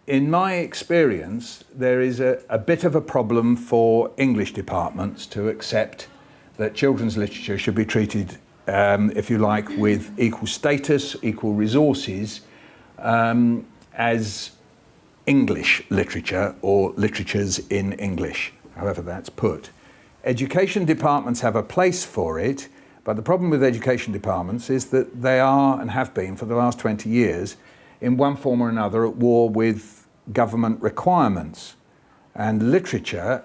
in my experience, there is a bit of a problem for English departments to accept that children's literature should be treated, if you like, with equal status, equal resources, as English literature or literatures in English, however that's put. Education departments have a place for it, but the problem with education departments is that they are, and have been for the last 20 years, in one form or another at war with government requirements. And literature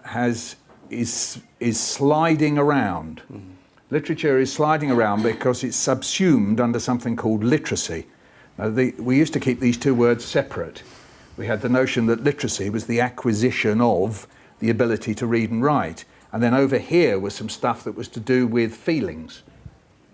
is sliding around. Mm-hmm. Literature is sliding around because it's subsumed under something called literacy. Now, we used to keep these two words separate. We had the notion that literacy was the acquisition of the ability to read and write. And then over here was some stuff that was to do with feelings,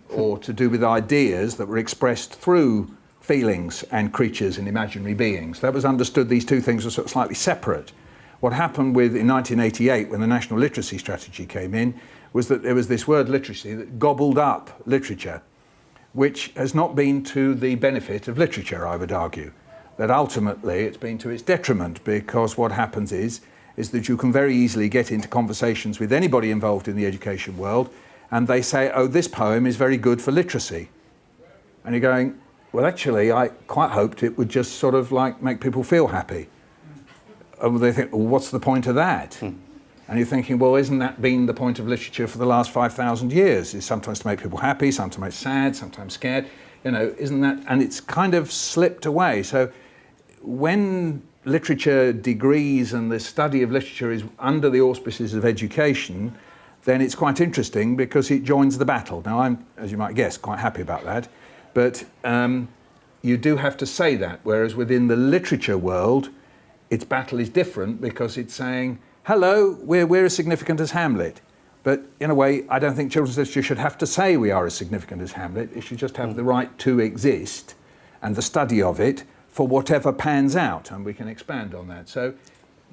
or to do with ideas that were expressed through feelings and creatures and imaginary beings. That was understood, these two things were sort of slightly separate. What happened in 1988, when the National Literacy Strategy came in, was that there was this word literacy that gobbled up literature, which has not been to the benefit of literature, I would argue. That ultimately it's been to its detriment, because what happens is that you can very easily get into conversations with anybody involved in the education world, and they say, oh, this poem is very good for literacy. And you're going, well, actually, I quite hoped it would just sort of like make people feel happy. And they think, well, what's the point of that? And you're thinking, well, isn't that been the point of literature for the last 5,000 years? It's sometimes to make people happy, sometimes sad, sometimes scared. You know, isn't that? And it's kind of slipped away. So when literature degrees and the study of literature is under the auspices of education, then it's quite interesting because it joins the battle. Now, I'm, as you might guess, quite happy about that. But you do have to say that, whereas within the literature world, its battle is different because it's saying, hello, we're as significant as Hamlet. But in a way, I don't think children's literature should have to say we are as significant as Hamlet. It should just have the right to exist and the study of it for whatever pans out, and we can expand on that. So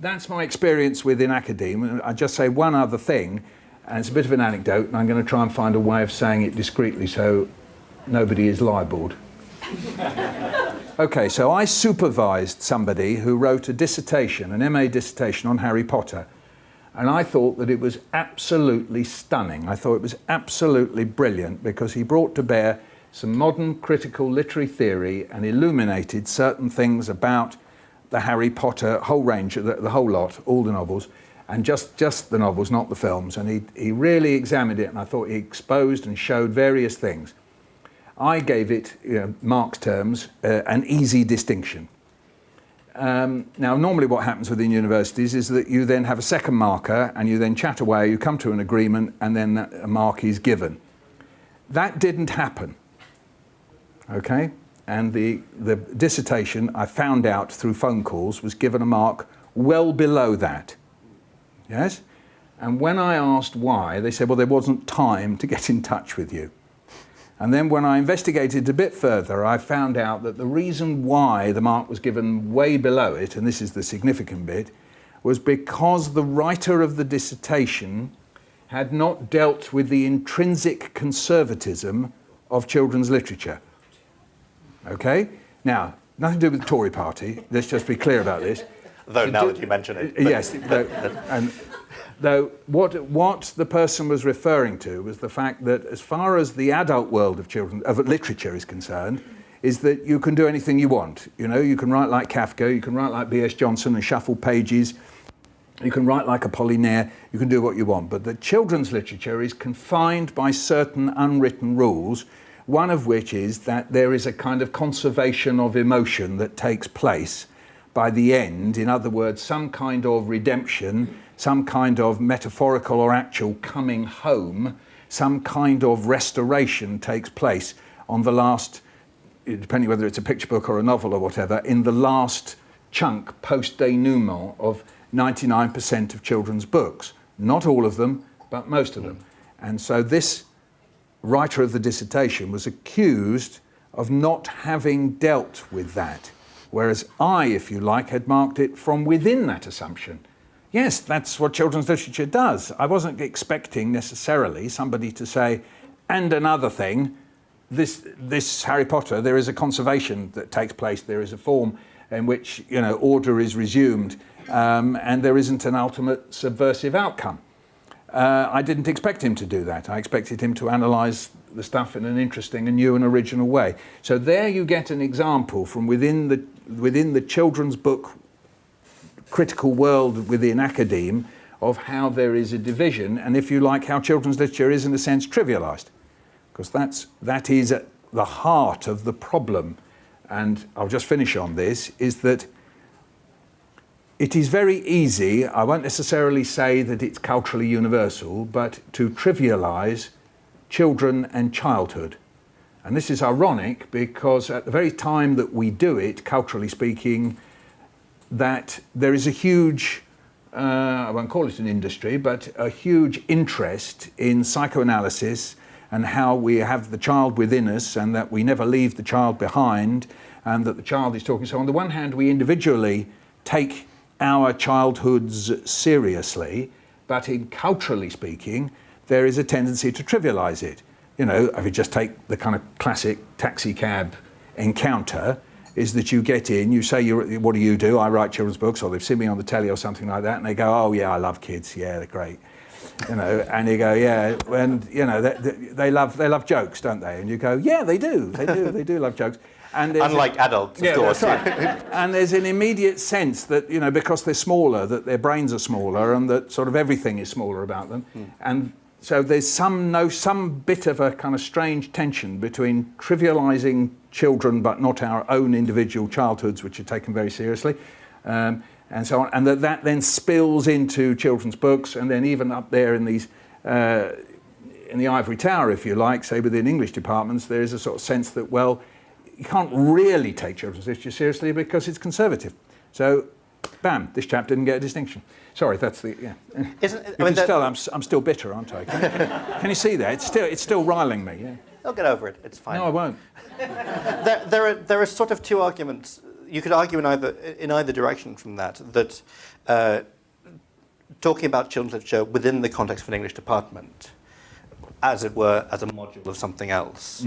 that's my experience within academia. I just say one other thing, and it's a bit of an anecdote, and I'm going to try and find a way of saying it discreetly so nobody is libelled. Okay, so I supervised somebody who wrote a dissertation, an MA dissertation on Harry Potter, and I thought that it was absolutely stunning. I thought it was absolutely brilliant because he brought to bear some modern critical literary theory and illuminated certain things about the Harry Potter whole range, the whole lot, all the novels, and just the novels, not the films. And he really examined it, and I thought he exposed and showed various things. I gave it, Mark's terms, an easy distinction. Now, normally what happens within universities is that you then have a second marker and you then chat away, you come to an agreement, and then a mark is given. That didn't happen, okay? And the dissertation, I found out through phone calls, was given a mark well below that, yes? And when I asked why, they said, well, there wasn't time to get in touch with you. And then when I investigated a bit further, I found out that the reason why the mark was given way below it, and this is the significant bit, was because the writer of the dissertation had not dealt with the intrinsic conservatism of children's literature. Okay? Now, nothing to do with the Tory party, let's just be clear about this. Though now that you mention it. Yes, though what the person was referring to was the fact that as far as the adult world of literature is concerned, is that you can do anything you want. You know, you can write like Kafka, you can write like B.S. Johnson and shuffle pages, you can write like Apollinaire, you can do what you want. But the children's literature is confined by certain unwritten rules, one of which is that there is a kind of conservation of emotion that takes place by the end. In other words, some kind of redemption, some kind of metaphorical or actual coming home, some kind of restoration takes place on the last, depending whether it's a picture book or a novel or whatever, in the last chunk, post-denouement, of 99% of children's books. Not all of them, but most of them. And so this writer of the dissertation was accused of not having dealt with that, whereas I, if you like, had marked it from within that assumption. Yes, that's what children's literature does. I wasn't expecting necessarily somebody to say, and another thing, this Harry Potter, there is a conservation that takes place, there is a form, in which order is resumed and there isn't an ultimate subversive outcome. I didn't expect him to do that. I expected him to analyse the stuff in an interesting and new and original way. So there you get an example from within the children's book critical world within academe of how there is a division, and if you like, how children's literature is in a sense trivialised, because that is at the heart of the problem. And I'll just finish on this, is that it is very easy, I won't necessarily say that it's culturally universal, but to trivialise children and childhood. And this is ironic because at the very time that we do it, culturally speaking, that there is a huge, I won't call it an industry, but a huge interest in psychoanalysis and how we have the child within us and that we never leave the child behind and that the child is talking. So on the one hand, we individually take our childhoods seriously, but in culturally speaking, there is a tendency to trivialise it. If you just take the kind of classic taxi cab encounter, is that you get in, you say, what do you do? I write children's books, or they've seen me on the telly or something like that, and they go, oh yeah, I love kids, yeah, they're great. And you go, yeah, and they love jokes, don't they? And you go, yeah, they do love jokes. And unlike adults, of course. That's right. And there's an immediate sense that, because they're smaller, that their brains are smaller and that sort of everything is smaller about them. And so there's some bit of a kind of strange tension between trivialising children but not our own individual childhoods, which are taken very seriously, and so on, and that then spills into children's books, and then even up there in these in the ivory tower, if you like, say within English departments, there is a sort of sense that, well, you can't really take children's literature seriously because it's conservative. So, bam, this chap didn't get a distinction. Sorry, that's the, yeah. I'm still bitter, aren't I? Can you see that? It's still riling me, yeah. I'll get over it, it's fine. No, I won't. There are sort of two arguments. You could argue in either direction from that talking about children's literature within the context of an English department, as it were, as a module of something else,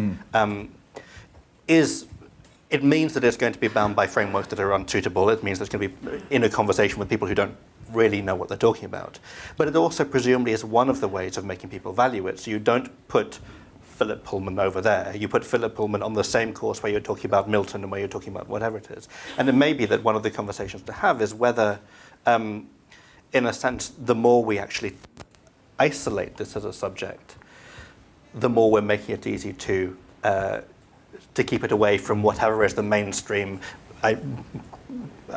it means that it's going to be bound by frameworks that are unsuitable. It means that it's going to be in a conversation with people who don't really know what they're talking about. But it also presumably is one of the ways of making people value it. So you don't put Philip Pullman over there. You put Philip Pullman on the same course where you're talking about Milton and where you're talking about whatever it is. And it may be that one of the conversations to have is whether, in a sense, the more we actually isolate this as a subject, the more we're making it easy to keep it away from whatever is the mainstream.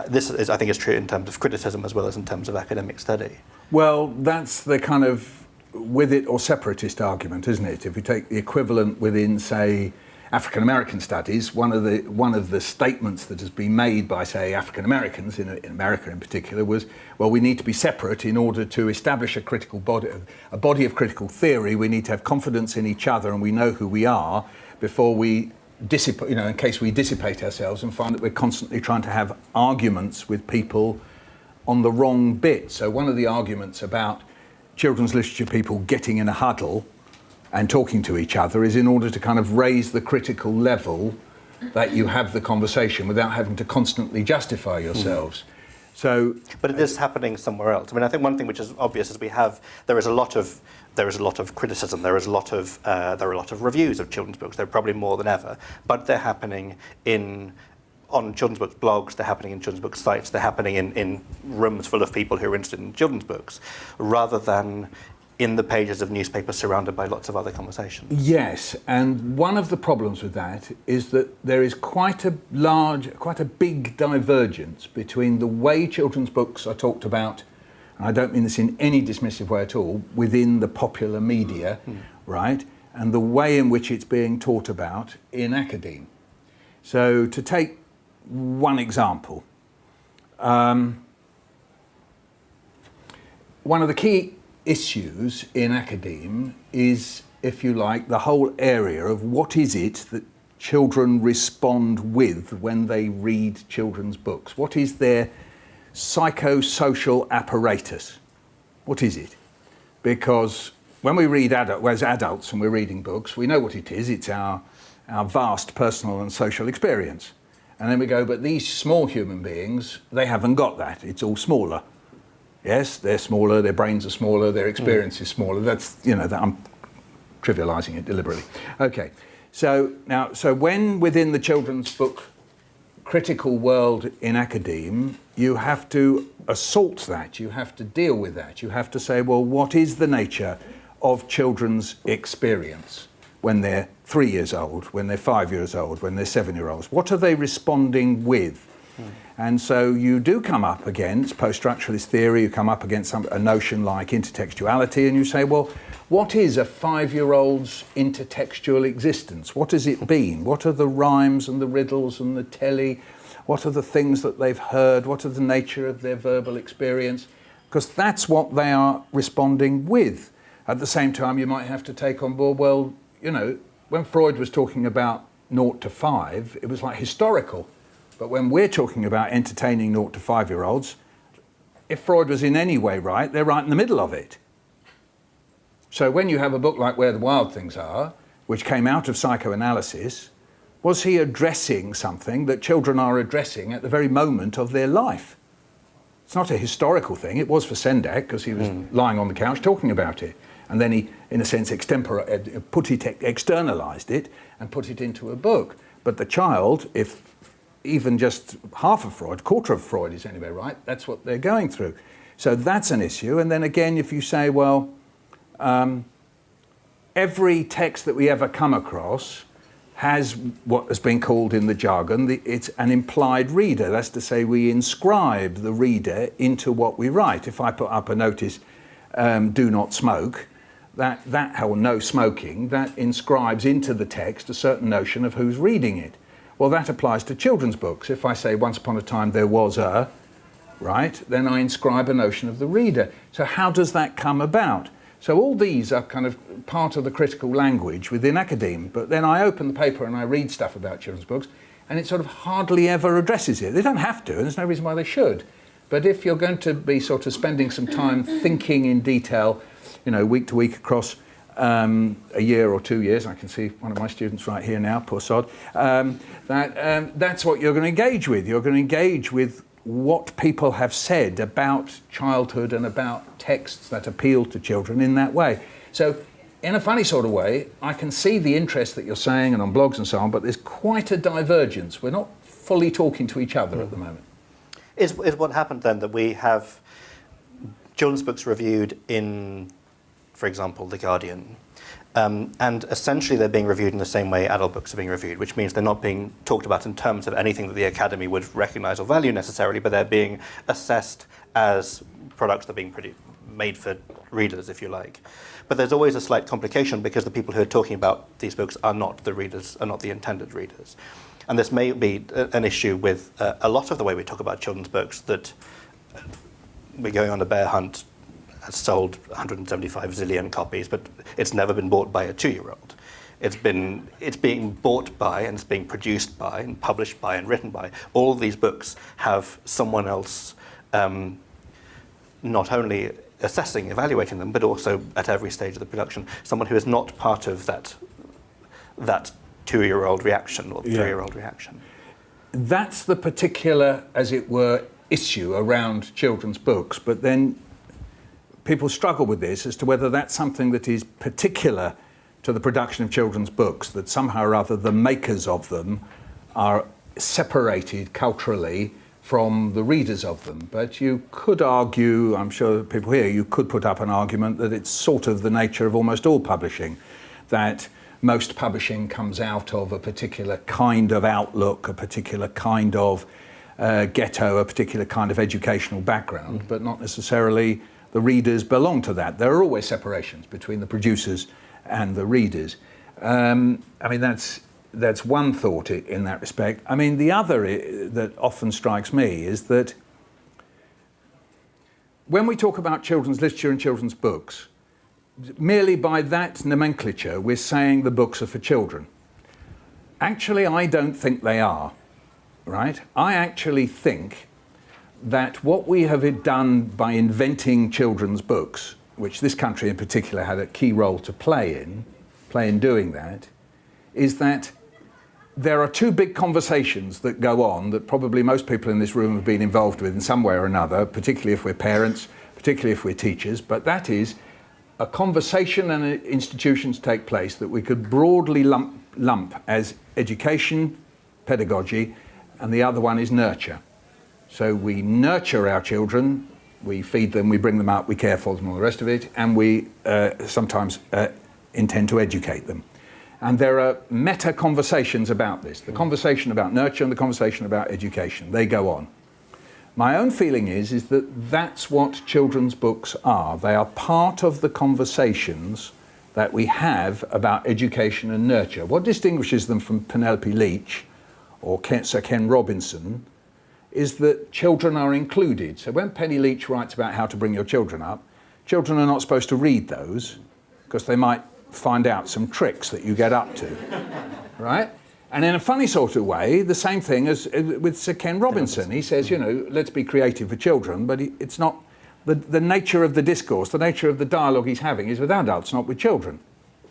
This is, I think, is true in terms of criticism as well as in terms of academic study. Well, that's the kind of with it or separatist argument, isn't it? If you take the equivalent within, say, African American studies, one of the statements that has been made by, say, African Americans in America in particular was, well, we need to be separate in order to establish a body of critical theory. We need to have confidence in each other and we know who we are before we dissipate, in case we dissipate ourselves and find that we're constantly trying to have arguments with people on the wrong bit. So one of the arguments about children's literature people getting in a huddle and talking to each other is in order to kind of raise the critical level that you have the conversation without having to constantly justify yourselves. So, but it is happening somewhere else. I mean, I think one thing which is obvious is there is a lot of criticism. There are a lot of reviews of children's books. There are probably more than ever, but they're happening on children's books blogs. They're happening in children's book sites. They're happening in rooms full of people who are interested in children's books, rather than in the pages of newspapers surrounded by lots of other conversations. Yes, and one of the problems with that is that there is quite a big divergence between the way children's books are talked about, and I don't mean this in any dismissive way at all, within the popular media, right, and the way in which it's being taught about in academe. So to take one example, one of the key issues in academe is, if you like, the whole area of what is it that children respond with when they read children's books. What is their psychosocial apparatus? What is it? Because when we read as adults and we're reading books, we know what it is. It's our vast personal and social experience. And then we go, but these small human beings, they haven't got that. It's all smaller. Yes, they're smaller, their brains are smaller, their experience is smaller. That's, I'm trivializing it deliberately. Okay, so when within the children's book critical world in academe, you have to assault that, you have to deal with that, you have to say, well, what is the nature of children's experience when they're 3 years old, when they're 5 years old, when they're 7-year-olds? What are they responding with? And so you do come up against post-structuralist theory, you come up against a notion like intertextuality, and you say, well, what is a 5-year-old's intertextual existence? What has it been? What are the rhymes and the riddles and the telly? What are the things that they've heard? What are the nature of their verbal experience? Because that's what they are responding with. At the same time, you might have to take on board, well, when Freud was talking about 0 to 5, it was like historical. But when we're talking about entertaining 0 to 5-year-olds, if Freud was in any way right, they're right in the middle of it. So when you have a book like Where the Wild Things Are, which came out of psychoanalysis, was he addressing something that children are addressing at the very moment of their life? It's not a historical thing. It was for Sendak, because he was lying on the couch talking about it. And then he, in a sense, externalized it and put it into a book. But the child, if even just half of Freud, quarter of Freud is anyway right, that's what they're going through. So that's an issue. And then again, if you say, well, every text that we ever come across has what has been called in the jargon, it's an implied reader. That's to say, we inscribe the reader into what we write. If I put up a notice, do not smoke, or no smoking, that inscribes into the text a certain notion of who's reading it. Well, that applies to children's books. If I say, once upon a time there was a, right, then I inscribe a notion of the reader. So how does that come about? So all these are kind of part of the critical language within academe, but then I open the paper and I read stuff about children's books, and it sort of hardly ever addresses it. They don't have to, and there's no reason why they should. But if you're going to be sort of spending some time thinking in detail, week to week across a year or 2 years, I can see one of my students right here now, poor sod, that's what you're going to engage with. You're going to engage with what people have said about childhood and about texts that appeal to children in that way. So in a funny sort of way, I can see the interest that you're saying and on blogs and so on, but there's quite a divergence. We're not fully talking to each other at the moment. Is what happened then that we have children's books reviewed in, for example, The Guardian, and essentially they're being reviewed in the same way adult books are being reviewed, which means they're not being talked about in terms of anything that the Academy would recognise or value necessarily, but they're being assessed as products that are being made for readers, if you like. But there's always a slight complication because the people who are talking about these books are not the readers, are not the intended readers. And this may be an issue with a lot of the way we talk about children's books, that we're going on a bear hunt, has sold 175 zillion copies, but it's never been bought by a 2-year-old. It's being bought by, and it's being produced by, and published by, and written by. All of these books have someone else not only assessing, evaluating them, but also at every stage of the production, someone who is not part of that 2-year-old reaction or 3-year-old reaction. That's the particular, as it were, issue around children's books, but then people struggle with this as to whether that's something that is particular to the production of children's books, that somehow or other the makers of them are separated culturally from the readers of them. But you could argue, I'm sure people here, you could put up an argument that it's sort of the nature of almost all publishing, that most publishing comes out of a particular kind of outlook, a particular kind of ghetto, a particular kind of educational background, but not necessarily the readers belong to that. There are always separations between the producers and the readers. That's one thought in that respect. I mean, the other that often strikes me is that when we talk about children's literature and children's books, merely by that nomenclature, we're saying the books are for children. Actually, I don't think they are, right? I actually think that what we have done by inventing children's books, which this country in particular had a key role to play in doing that, is that there are two big conversations that go on that probably most people in this room have been involved with in some way or another, particularly if we're parents, particularly if we're teachers, but that is a conversation and institutions take place that we could broadly lump as education, pedagogy, and the other one is nurture. So we nurture our children, we feed them, we bring them up, we care for them, all the rest of it, and we sometimes intend to educate them. And there are meta conversations about this, the conversation about nurture and the conversation about education. They go on. My own feeling is that that's what children's books are. They are part of the conversations that we have about education and nurture. What distinguishes them from Penelope Leach or Sir Ken Robinson is that children are included. So when Penny Leach writes about how to bring your children up, children are not supposed to read those because they might find out some tricks that you get up to, right? And in a funny sort of way, the same thing as with Sir Ken Robinson. He says, you know, let's be creative for children, but it's not, the nature of the discourse, the nature of the dialogue he's having is with adults, not with children,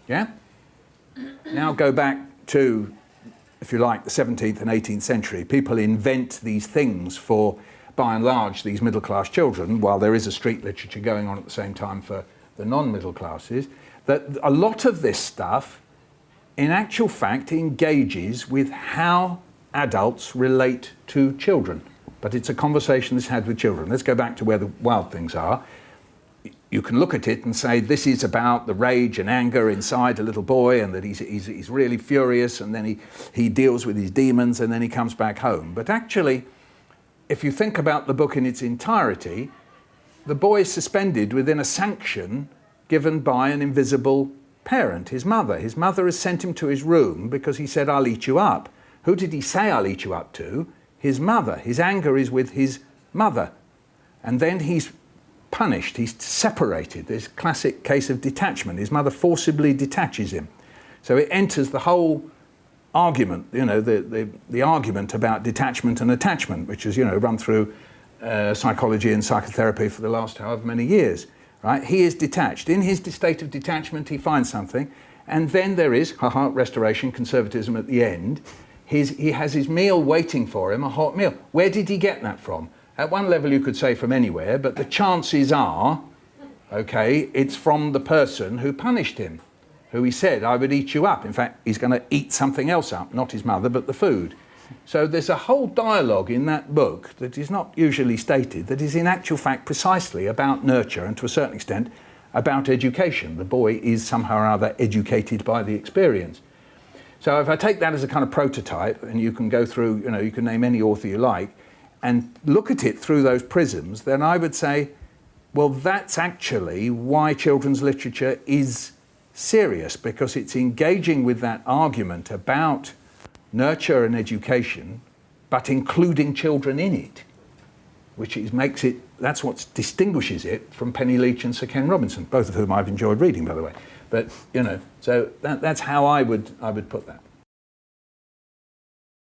yeah? Now go back to, if you like, the 17th and 18th century. People invent these things for, by and large, these middle-class children, while there is a street literature going on at the same time for the non-middle classes, that a lot of this stuff, in actual fact, engages with how adults relate to children. But it's a conversation that's had with children. Let's go back to where the wild things are. You can look at it and say, this is about the rage and anger inside a little boy, and that he's really furious, and then he deals with his demons, and then he comes back home. But actually, if you think about the book in its entirety, the boy is suspended within a sanction given by an invisible parent, his mother. His mother has sent him to his room because he said, I'll eat you up. Who did he say I'll eat you up to? His mother. His anger is with his mother. And then he's punished, he's separated. There's a classic case of detachment. His mother forcibly detaches him. So it enters the whole argument, you know, the argument about detachment and attachment, which has, you know, run through psychology and psychotherapy for the last however many years. Right? He is detached. In his state of detachment, he finds something, and then there is, restoration, conservatism at the end. He has his meal waiting for him, a hot meal. Where did he get that from? At one level, you could say from anywhere, but the chances are, okay, it's from the person who punished him, who he said, I would eat you up. In fact, he's going to eat something else up, not his mother, but the food. So there's a whole dialogue in that book that is not usually stated, that is in actual fact precisely about nurture and to a certain extent about education. The boy is somehow or other educated by the experience. So if I take that as a kind of prototype, and you can go through, you know, you can name any author you like, and look at it through those prisms, then I would say, well, that's actually why children's literature is serious, because it's engaging with that argument about nurture and education, but including children in it, which makes it, that's what distinguishes it from Penny Leach and Sir Ken Robinson, both of whom I've enjoyed reading, by the way. But, you know, so that's how I would put that.